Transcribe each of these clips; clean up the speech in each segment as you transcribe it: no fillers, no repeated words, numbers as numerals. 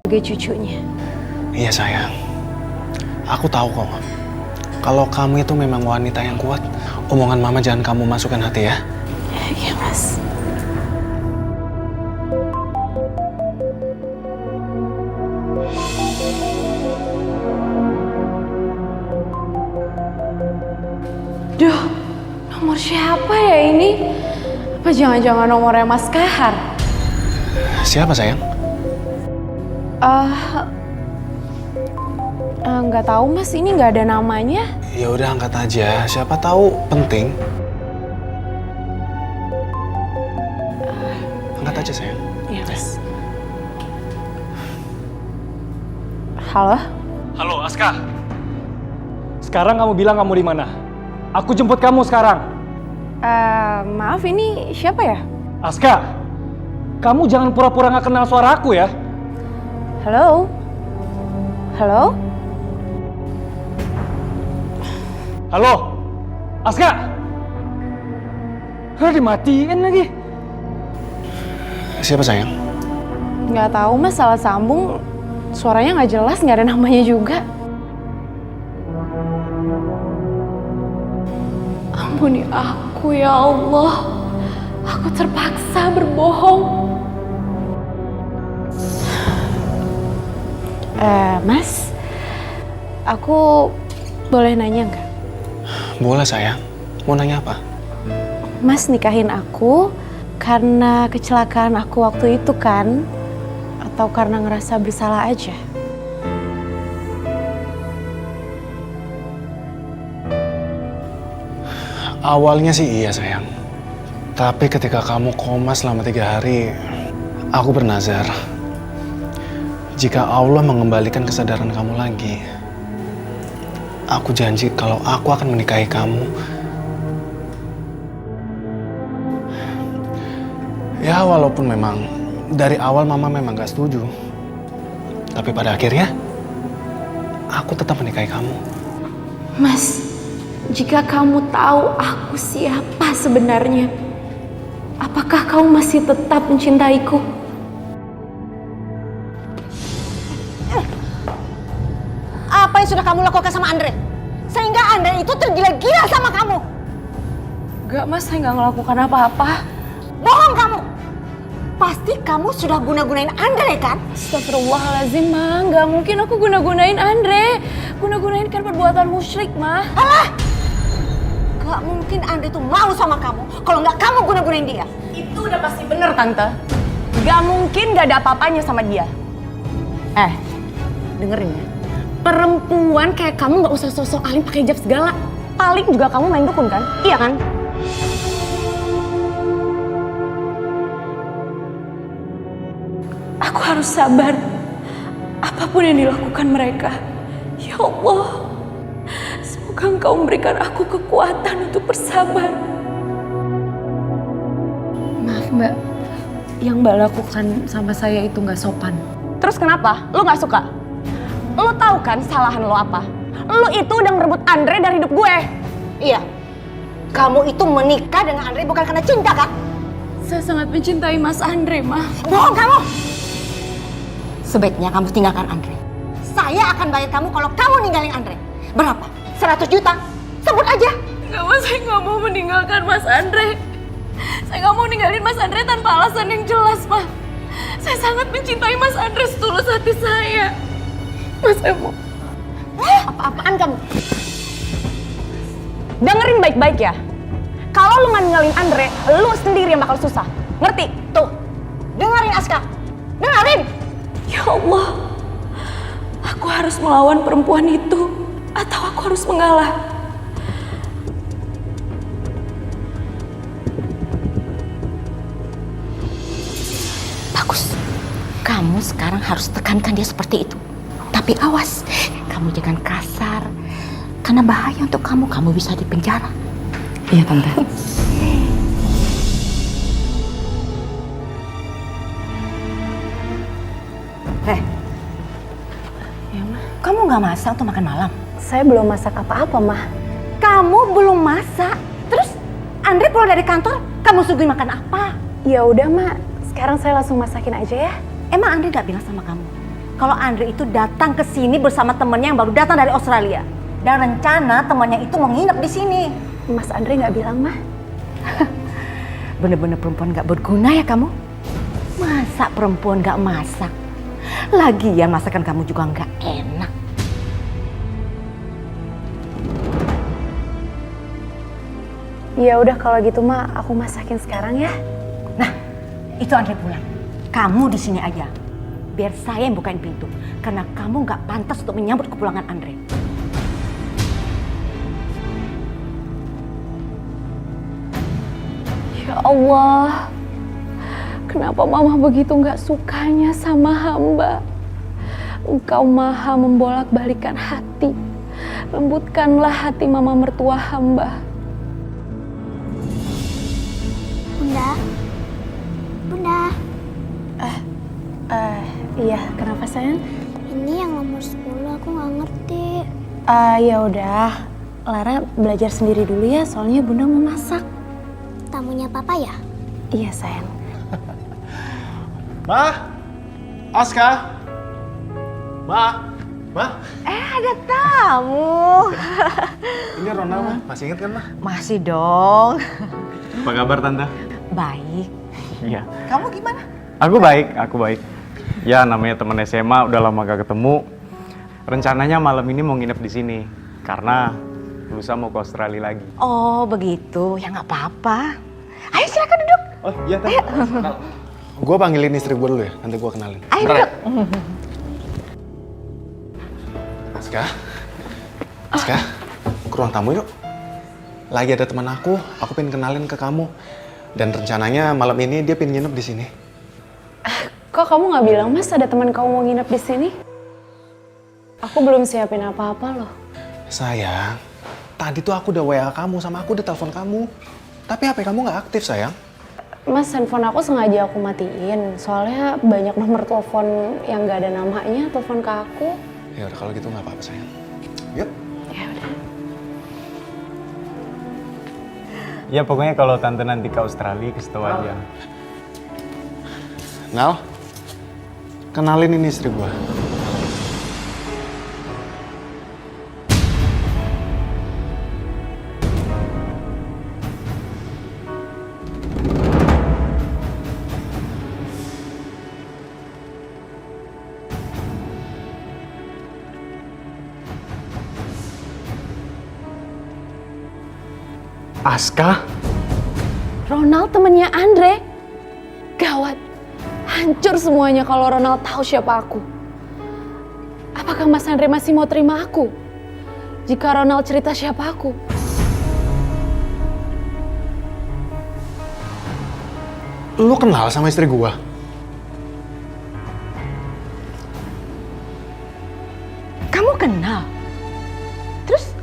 sebagai cucunya. Iya sayang, aku tahu kok. Kalau kamu itu memang wanita yang kuat, omongan mama jangan kamu masukkan hati ya. Iya mas. Duh, nomor siapa ya ini? Apa jangan-jangan nomornya Mas Kahar? Siapa sayang? Nggak tahu mas, ini nggak ada namanya. Ya udah angkat aja, siapa tahu penting. Angkat aja sayang. Iya mas. Halo? Halo, Aska. Sekarang kamu bilang kamu di mana? Aku jemput kamu sekarang. Maaf, ini siapa ya? Aska, kamu jangan pura-pura nggak kenal suara aku ya. Halo? Halo? Halo, Aska. Hah, dimatiin lagi. Siapa sayang? Nggak tahu mas, salah sambung. Suaranya nggak jelas, nggak ada namanya juga. Ampuni aku ya Allah. Aku terpaksa berbohong. Mas, aku boleh nanya nggak? Boleh sayang. Mau nanya apa? Mas nikahin aku karena kecelakaan aku waktu itu kan? Atau karena ngerasa bersalah aja? Awalnya sih iya sayang. Tapi ketika kamu koma selama 3 hari, aku bernazar. Jika Allah mengembalikan kesadaran kamu lagi, aku janji kalau aku akan menikahi kamu. Ya walaupun memang dari awal mama memang gak setuju. Tapi pada akhirnya, aku tetap menikahi kamu. Mas, jika kamu tahu aku siapa sebenarnya, apakah kamu masih tetap mencintaiku? Apa yang sudah kamu lakukan sama Andre? Sehingga Andre itu tergila-gila sama kamu. Gak mas, saya gak ngelakukan apa-apa. Bohong kamu. Pasti kamu sudah guna-gunain Andre kan? Astagfirullahaladzim ma, gak mungkin aku guna-gunain Andre. Guna-gunain kan perbuatan musyrik ma. Alah! Gak mungkin Andre tuh mau sama kamu kalau nggak kamu guna-gunain dia. Itu udah pasti bener tante. Gak mungkin gak ada apa-apanya sama dia. Dengerin ya. Perempuan kayak kamu gak usah sosok alim pakai hijab segala. Paling juga kamu main dukun kan? Iya kan? Aku harus sabar. Apapun yang dilakukan mereka. Ya Allah, semoga Engkau memberikan aku kekuatan untuk bersabar. Maaf Mbak, yang Mbak lakukan sama saya itu nggak sopan. Terus kenapa? Lo gak suka? Lo tahu kan kesalahan lo apa? Lo itu udah ngerebut Andre dari hidup gue. Iya. Kamu itu menikah dengan Andre bukan karena cinta kan? Saya sangat mencintai Mas Andre, Ma. Bohong kamu. Sebaiknya kamu tinggalkan Andre. Saya akan bayar kamu kalau kamu ninggalin Andre. Berapa? 100 juta? Sebut aja. Nggak, Mas, saya nggak mau meninggalkan Mas Andre. Saya nggak mau ninggalin Mas Andre tanpa alasan yang jelas, Ma. Saya sangat mencintai Mas Andre setulus hati saya. Mas, saya mau. Apa-apaan kamu? Dengerin baik-baik ya. Kalau lo nggak ninggalin Andre, lo sendiri yang bakal susah. Ngerti? Tuh, dengerin Aska. Dengerin. Ya Allah, aku harus melawan perempuan itu atau aku harus mengalah? Bagus. Kamu sekarang harus tekankan dia seperti itu. Tapi awas, kamu jangan kasar. Karena bahaya untuk kamu, kamu bisa dipenjara. Iya tante. Ya, Ma. Kamu nggak masak untuk makan malam? Saya belum masak apa-apa, Ma. Kamu belum masak? Terus Andre pulang dari kantor, kamu suguhin makan apa? Ya udah, Ma. Sekarang saya langsung masakin aja ya. Emang Andre nggak bilang sama kamu? kalau Andre itu datang ke sini bersama temennya yang baru datang dari Australia. Dan rencana temannya itu mau nginep di sini. Mas Andre nggak bilang, mah. Bener-bener perempuan gak berguna ya kamu? Masa perempuan gak masak? Lagian masakan kamu juga gak enak. Ya udah kalau gitu mah aku masakin sekarang ya. Nah, itu Andre pulang. Kamu di sini aja. Biar saya yang bukain pintu. Karena kamu gak pantas untuk menyambut kepulangan Andre. Ya Allah, kenapa mama begitu nggak sukanya sama hamba? Engkau maha membolak-balikan hati. Lembutkanlah hati mama mertua hamba. Bunda? Bunda? Iya, kenapa sayang? Ini yang nomor 10 aku nggak ngerti. Ya udah, Lara belajar sendiri dulu ya, soalnya bunda mau masak. Tamunya papa ya? Iya sayang. Ma? Aska? Ma? Ma? Ada tamu. Ini Ronald, Ma. Masih ingat kan, Ma? Masih dong. Apa kabar, Tante? Baik. Iya. Kamu gimana? Aku baik. Ya namanya teman SMA udah lama gak ketemu. Rencananya malam ini mau nginep di sini karena lusa mau ke Australia lagi. Oh begitu, ya nggak apa-apa. Ayo silakan duduk. Oh iya, Tante. Gue panggilin istri gue dulu ya, nanti gue kenalin. Ayo Bentar ya. duduk. Aska, ke ruang tamu yuk. Lagi ada teman aku pengen kenalin ke kamu. Dan rencananya malam ini dia pengen nginep di sini. Kok kamu nggak bilang mas ada teman kamu mau nginep di sini? Aku belum siapin apa-apa loh. Sayang, tadi tuh aku udah WA kamu sama aku udah telepon kamu. Tapi HP kamu nggak aktif, sayang. Mas, handphone aku sengaja aku matiin. Soalnya banyak nomor telepon yang nggak ada namanya telepon ke aku. Ya udah kalau gitu nggak apa-apa, sayang. Yuk. Ya udah. Ya pokoknya kalau tante nanti ke Australia kasih tau aja. Nal, kenalin ini istri gua. Aska? Ronald temennya Andre? Gawat. Hancur semuanya kalau Ronald tahu siapa aku. Apakah Mas Andre masih mau terima aku? Jika Ronald cerita siapa aku? Lu kenal sama istri gua? Kamu kenal? Terus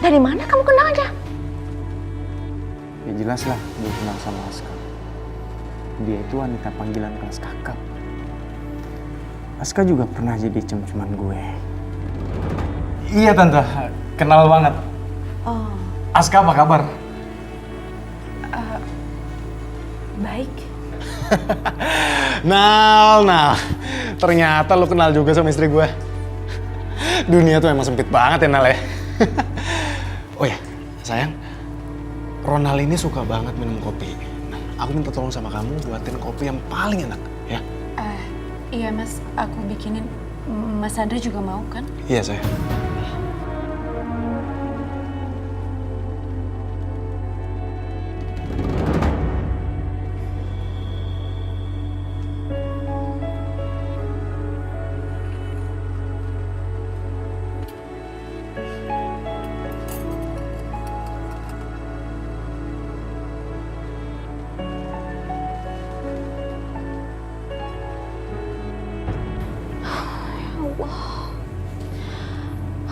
dari mana kamu kenalnya? Ya jelas lah dia kenal sama Aska. Dia itu wanita panggilan kelas kakap. Aska juga pernah jadi cem-ceman gue. Iya tante, kenal banget. Oh, Aska apa kabar? Baik. Nal. Ternyata lu kenal juga sama istri gua. Dunia tuh emang sempit banget ya, Nal ya. Oh ya, sayang. Ronald ini suka banget minum kopi. Nah, aku minta tolong sama kamu buatin kopi yang paling enak, ya? Iya mas, aku bikinin. Mas Andre juga mau kan? Iya, sayang.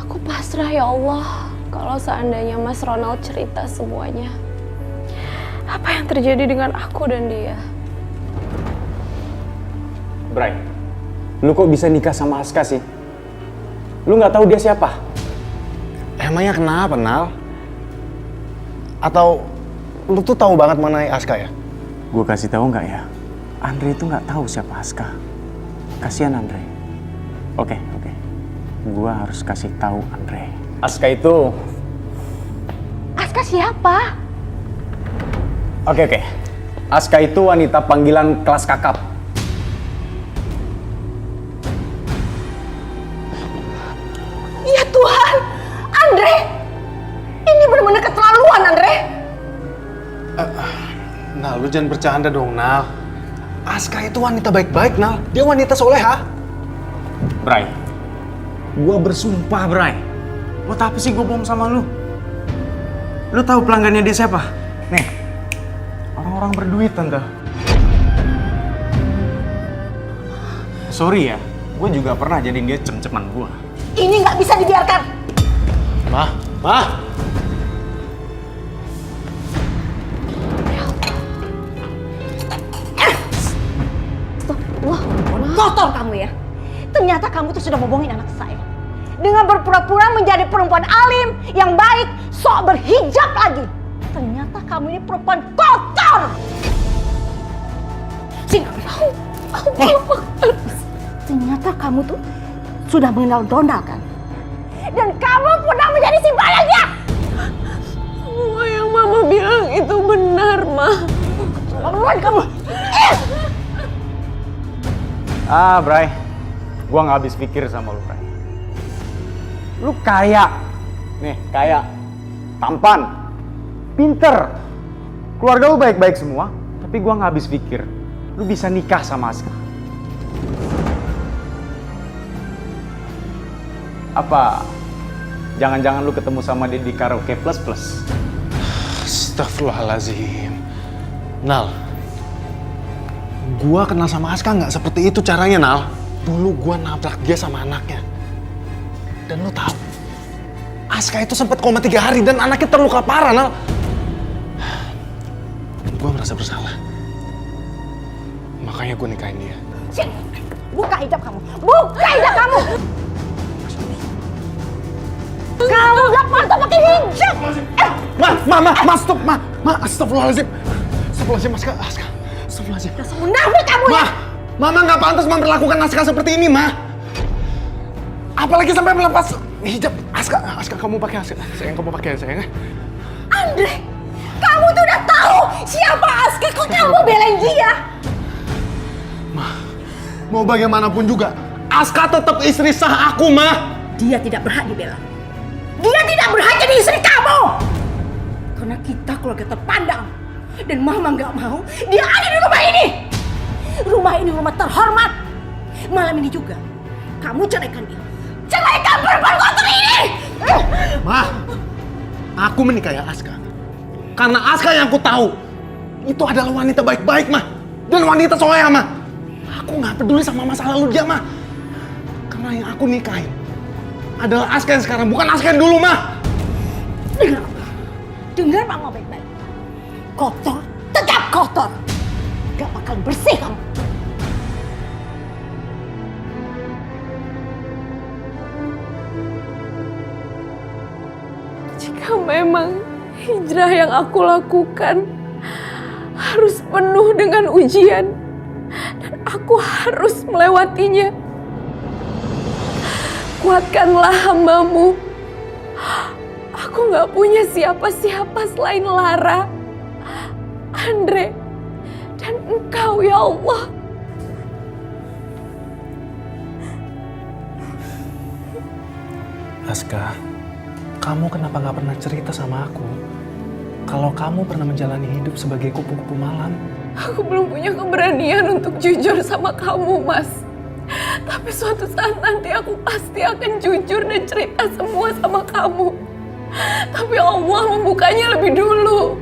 Aku pasrah ya Allah. Kalau seandainya Mas Ronald cerita semuanya. Apa yang terjadi dengan aku dan dia? Bray, lu kok bisa nikah sama Aska sih? Lu nggak tahu dia siapa? Emangnya kenapa, Nal? Atau lu tuh tahu banget mengenai Aska ya? Gue kasih tahu nggak ya? Andre itu nggak tahu siapa Aska. Kasihan Andre. Oke. Gua harus kasih tahu Andre. Aska itu... Aska siapa? Oke. Aska itu wanita panggilan kelas kakap. Ya Tuhan, Andre! Ini benar-benar keterlaluan, Andre! Nal, lu jangan bercanda dong, Nal. Aska itu wanita baik-baik, Nal. Dia wanita soleha. Bray, gua bersumpah, Bray. Buat apa sih gua bohong sama lu? Lu tahu pelanggannya dia siapa? Nih, orang-orang berduit, Tante. Sorry ya, gue juga pernah jadiin dia cem-ceman gua. Ini nggak bisa dibiarkan! Mah. Wah, kotor kamu ya. Ternyata kamu tuh sudah membohongin anak saya. Dengan berpura-pura menjadi perempuan alim, yang baik, sok berhijab lagi. Ternyata kamu ini perempuan kotor! Sini. Ternyata kamu tuh sudah mengenal Donald kan? Dan kamu pernah menjadi simpanannya! Semua yang Mama bilang itu benar, Ma. Keterlaluan kamu! Bray, gua nggak habis pikir sama lu, Bray. Lu kaya, nih kaya, tampan, pinter, keluarga lu baik-baik semua, tapi gua nggak habis pikir, lu bisa nikah sama Aska. Apa jangan-jangan lu ketemu sama dia di karaoke plus? Astagfirullahaladzim. Nal, gua kenal sama Aska nggak seperti itu caranya, Nal. Dulu gua nabrak dia sama anaknya. Dan lu tahu, Aska itu sempat koma 3 hari dan anaknya terluka parah, Nal. Dan gua merasa bersalah. Makanya gua nikahin dia. Sini, buka hijab kamu! Buka hijab kamu! Kamu gak pantas pakai hijab! Ma, stop, ma, astagfirullahaladzim. Astagfirullahaladzim, Aska. Astagfirullahaladzim. Dasar munafik kamu ya! Mama nggak pantas memperlakukan Aska seperti ini, Ma. Apalagi sampai melepas hijab. Aska, kamu pakai Aska. Sayang, kamu pakai sayang. Andre, kamu tuh udah tahu siapa Aska, kok kamu belain dia? Ma, mau bagaimanapun juga, Aska tetap istri sah aku, Ma. Dia tidak berhak dibela. Dia tidak berhak jadi istri kamu! Karena kita keluarga terpandang. Dan Mama nggak mau dia ada di rumah ini. Rumah ini rumah terhormat. Malam ini juga, kamu ceraikan dia. Ceraikan perempuan kotor ini! Ma, aku menikahi Aska. Karena Aska yang aku tahu, itu adalah wanita baik-baik, Ma. Dan wanita soleha, Ma. Aku nggak peduli sama masa lalu dia, Ma. Karena yang aku nikahi adalah Aska yang sekarang, bukan Aska yang dulu, Ma. Dengar Mama baik-baik. Kotor, tetap kotor. Gak bakal bersih kamu. Jika memang hijrah yang aku lakukan harus penuh dengan ujian dan aku harus melewatinya, kuatkanlah hamba-Mu. Aku gak punya siapa-siapa selain Lara, Andre, dan Engkau ya Allah. Aska, kamu kenapa nggak pernah cerita sama aku kalau kamu pernah menjalani hidup sebagai kupu-kupu malam? Aku belum punya keberanian untuk jujur sama kamu, Mas. Tapi suatu saat nanti aku pasti akan jujur dan cerita semua sama kamu. Tapi Allah membukanya lebih dulu.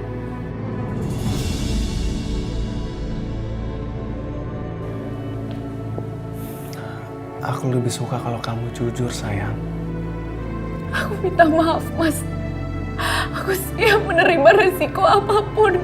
Aku lebih suka kalau kamu jujur, sayang. Aku minta maaf, Mas. Aku siap menerima resiko apapun.